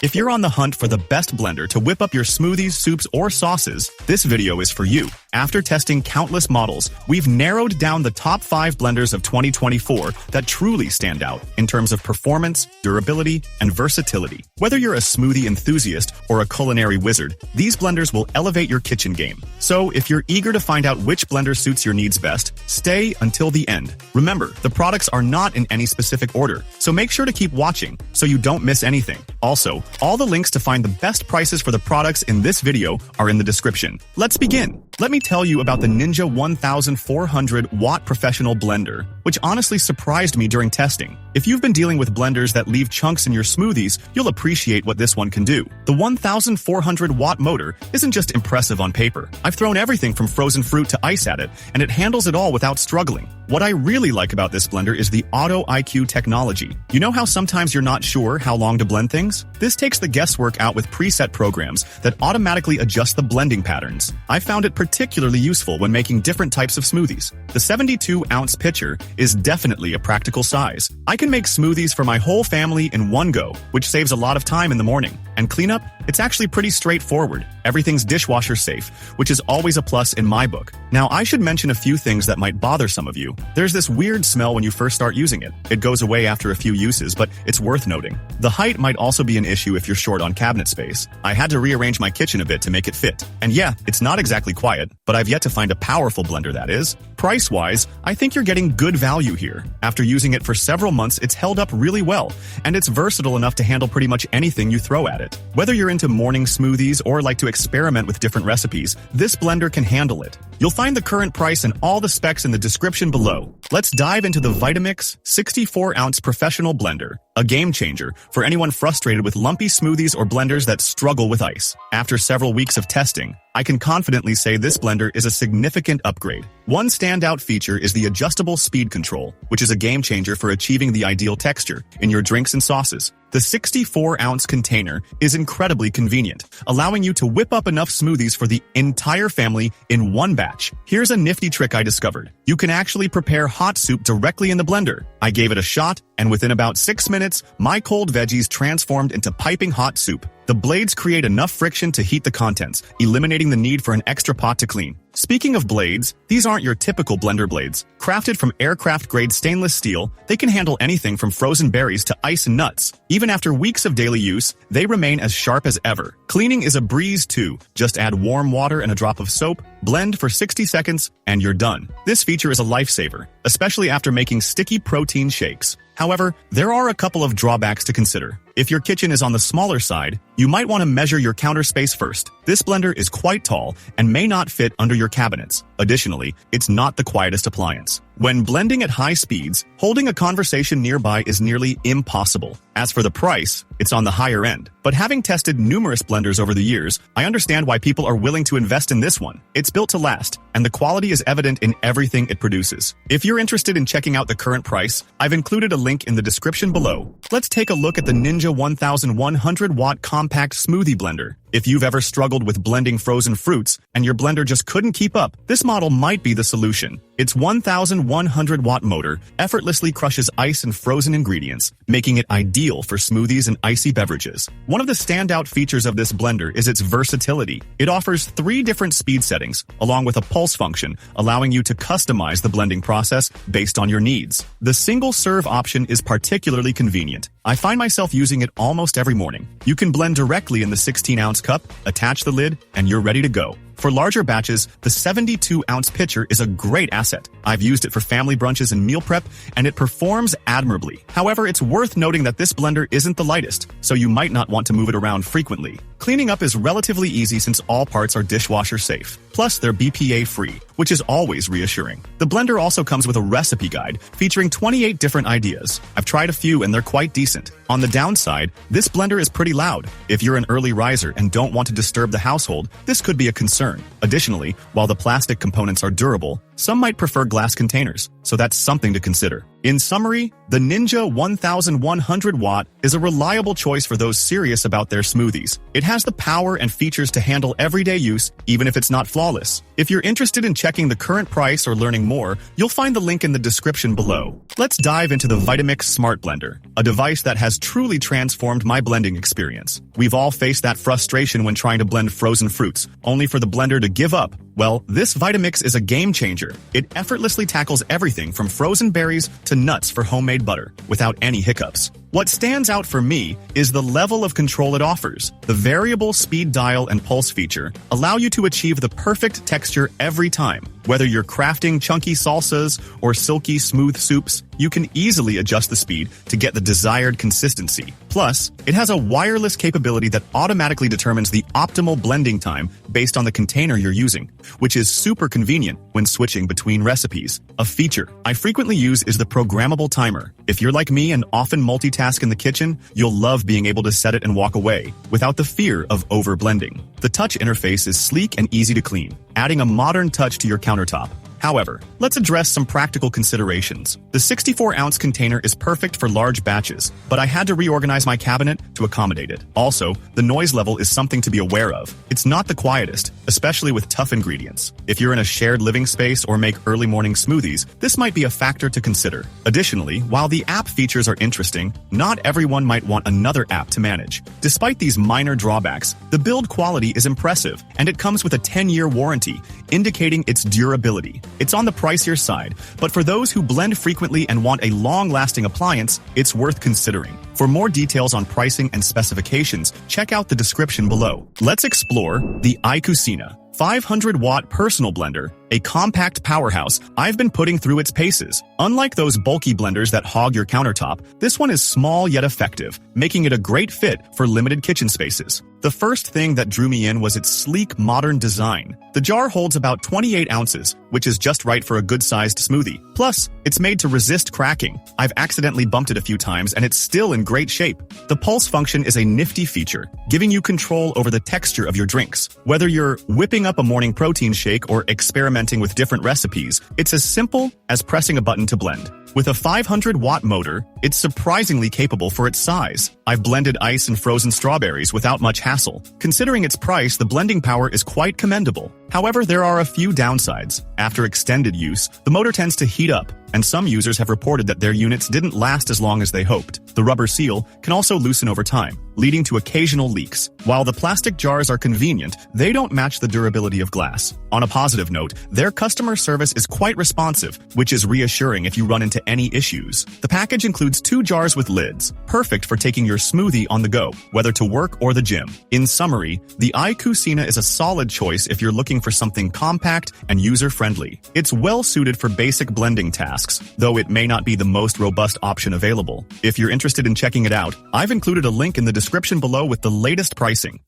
If you're on the hunt for the best blender to whip up your smoothies, soups, or sauces, this video is for you. After testing countless models, we've narrowed down the top 5 blenders of 2024 that truly stand out in terms of performance, durability, and versatility. Whether you're a smoothie enthusiast or a culinary wizard, these blenders will elevate your kitchen game. So if you're eager to find out which blender suits your needs best, stay until the end. Remember, the products are not in any specific order, so make sure to keep watching so you don't miss anything. Also, all the links to find the best prices for the products in this video are in the description. Let's begin. Let me tell you about the Ninja 1400 Watt Professional Blender, which honestly surprised me during testing. If you've been dealing with blenders that leave chunks in your smoothies, you'll appreciate what this one can do. The 1400 watt motor isn't just impressive on paper. I've thrown everything from frozen fruit to ice at it, and it handles it all without struggling. What I really like about this blender is the Auto IQ technology. You know how sometimes you're not sure how long to blend things? This takes the guesswork out with preset programs that automatically adjust the blending patterns. I found it particularly useful when making different types of smoothies. The 72-ounce pitcher is definitely a practical size. I can make smoothies for my whole family in one go, which saves a lot of time in the morning. And cleanup? It's actually pretty straightforward. Everything's dishwasher safe, which is always a plus in my book. Now, I should mention a few things that might bother some of you. There's this weird smell when you first start using it. It goes away after a few uses, but it's worth noting. The height might also be an issue if you're short on cabinet space. I had to rearrange my kitchen a bit to make it fit. And yeah, it's not exactly quiet, but I've yet to find a powerful blender that is. Price-wise, I think you're getting good value here. After using it for several months, it's held up really well, and it's versatile enough to handle pretty much anything you throw at it. Whether you're into morning smoothies or like to experiment with different recipes, this blender can handle it. You'll find the current price and all the specs in the description below. Let's dive into the Vitamix 64-ounce professional blender, a game changer for anyone frustrated with lumpy smoothies or blenders that struggle with ice. After several weeks of testing, I can confidently say this blender is a significant upgrade. One standout feature is the adjustable speed control, which is a game changer for achieving the ideal texture in your drinks and sauces. The 64-ounce container is incredibly convenient, allowing you to whip up enough smoothies for the entire family in one batch. Here's a nifty trick I discovered. You can actually prepare hot soup directly in the blender. I gave it a shot, and within about 6 minutes, my cold veggies transformed into piping hot soup. The blades create enough friction to heat the contents, eliminating the need for an extra pot to clean. Speaking of blades, these aren't your typical blender blades. Crafted from aircraft-grade stainless steel, they can handle anything from frozen berries to ice and nuts. Even after weeks of daily use, they remain as sharp as ever. Cleaning is a breeze too. Just add warm water and a drop of soap, blend for 60 seconds, and you're done. This feature is a lifesaver, especially after making sticky protein shakes. However, there are a couple of drawbacks to consider. If your kitchen is on the smaller side, you might want to measure your counter space first. This blender is quite tall and may not fit under your cabinets. Additionally, it's not the quietest appliance. When blending at high speeds, holding a conversation nearby is nearly impossible. As for the price, it's on the higher end. But having tested numerous blenders over the years, I understand why people are willing to invest in this one. It's built to last, and the quality is evident in everything it produces. If you're interested in checking out the current price, I've included a link in the description below. Let's take a look at the Ninja 1100 watt compact smoothie blender. If you've ever struggled with blending frozen fruits and your blender just couldn't keep up, this model might be the solution. Its 1100 watt motor effortlessly crushes ice and frozen ingredients, making it ideal for smoothies and icy beverages. One of the standout features of this blender is its versatility. It offers 3 different speed settings, along with a pulse function, allowing you to customize the blending process based on your needs. The single serve option is particularly convenient. I find myself using it almost every morning. You can blend directly in the 16-ounce cup, attach the lid, and you're ready to go. For larger batches, the 72-ounce pitcher is a great asset. I've used it for family brunches and meal prep, and it performs admirably. However, it's worth noting that this blender isn't the lightest, so you might not want to move it around frequently. Cleaning up is relatively easy since all parts are dishwasher safe. Plus, they're BPA-free, which is always reassuring. The blender also comes with a recipe guide featuring 28 different ideas. I've tried a few and they're quite decent. On the downside, this blender is pretty loud. If you're an early riser and don't want to disturb the household, this could be a concern. Additionally, while the plastic components are durable, some might prefer glass containers, so that's something to consider. In summary, the Ninja 1100 watt is a reliable choice for those serious about their smoothies. It has the power and features to handle everyday use, even if it's not flawless. If you're interested in checking the current price or learning more, you'll find the link in the description below. Let's dive into the Vitamix Smart Blender, a device that has truly transformed my blending experience. We've all faced that frustration when trying to blend frozen fruits, only for the blender to give up. Well, this Vitamix is a game changer. It effortlessly tackles everything from frozen berries to nuts for homemade butter, without any hiccups. What stands out for me is the level of control it offers. The variable speed dial and pulse feature allow you to achieve the perfect texture every time. Whether you're crafting chunky salsas or silky smooth soups, you can easily adjust the speed to get the desired consistency. Plus, it has a wireless capability that automatically determines the optimal blending time based on the container you're using, which is super convenient when switching between recipes. A feature I frequently use is the programmable timer. If you're like me and often multitask in the kitchen, you'll love being able to set it and walk away without the fear of over-blending. The touch interface is sleek and easy to clean, adding a modern touch to your countertop. However, let's address some practical considerations. The 64-ounce container is perfect for large batches, but I had to reorganize my cabinet to accommodate it. Also, the noise level is something to be aware of. It's not the quietest, especially with tough ingredients. If you're in a shared living space or make early morning smoothies, this might be a factor to consider. Additionally, while the app features are interesting, not everyone might want another app to manage. Despite these minor drawbacks, the build quality is impressive, and it comes with a 10-year warranty, indicating its durability. It's on the pricier side, but for those who blend frequently and want a long-lasting appliance, it's worth considering. For more details on pricing and specifications, check out the description below. Let's explore the iCucina 500-watt personal blender, a compact powerhouse I've been putting through its paces. Unlike those bulky blenders that hog your countertop, this one is small yet effective, making it a great fit for limited kitchen spaces. The first thing that drew me in was its sleek, modern design. The jar holds about 28 ounces, which is just right for a good-sized smoothie. Plus, it's made to resist cracking. I've accidentally bumped it a few times, and it's still in great shape. The pulse function is a nifty feature, giving you control over the texture of your drinks. Whether you're whipping up a morning protein shake or experimenting with different recipes, it's as simple as pressing a button to blend. With a 500-watt motor, it's surprisingly capable for its size. I've blended ice and frozen strawberries without much hassle. Considering its price, the blending power is quite commendable. However, there are a few downsides. After extended use, the motor tends to heat up, and some users have reported that their units didn't last as long as they hoped. The rubber seal can also loosen over time, leading to occasional leaks. While the plastic jars are convenient, they don't match the durability of glass. On a positive note, their customer service is quite responsive, which is reassuring if you run into any issues. The package includes 2 jars with lids, perfect for taking your smoothie on the go, whether to work or the gym. In summary, the iCucina is a solid choice if you're looking for something compact and user-friendly. It's well-suited for basic blending tasks, though it may not be the most robust option available. If you're interested in checking it out, I've included a link in the description below with the latest pricing.